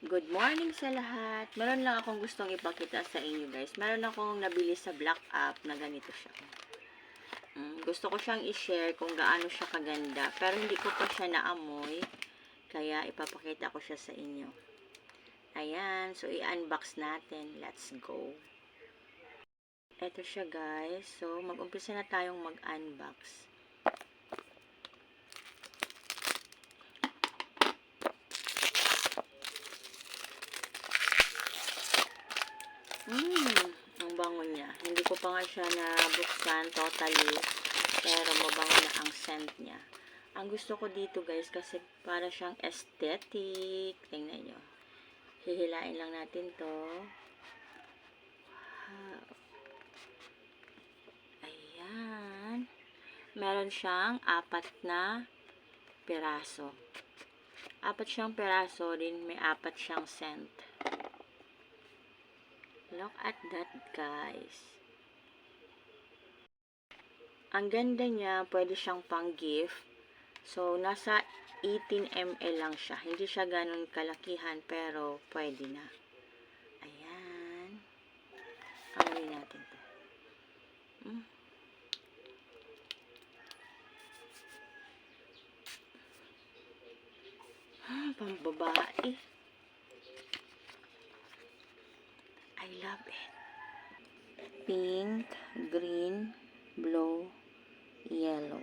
Good morning sa lahat. Meron lang akong gustong ipakita sa inyo guys. Meron akong nabili sa Black App na ganito siya. Gusto ko siyang i-share kung gaano siya kaganda. Pero hindi ko pa siya naamoy. Kaya ipapakita ko siya sa inyo. Ayan. So, i-unbox natin. Let's go. Ito siya guys. So, mag-umpisa na tayong mag-unbox. Ang bango niya. Hindi ko pa nga siya nabuksan totally. Pero mabango na ang scent niya. Ang gusto ko dito guys, kasi para siyang aesthetic. Tingnan nyo. Hihilain lang natin to. Wow. Ayan. Meron siyang 4 na piraso. 4 siyang piraso din. May 4 siyang scent. Look at that guys. Ang ganda niya, pwede siyang pang gift. So, nasa 18 ml lang siya. Hindi siya ganun kalakihan, pero pwede na. Ayan. Amoy natin to. Pambabae. I love it. Pink, green, blue, yellow.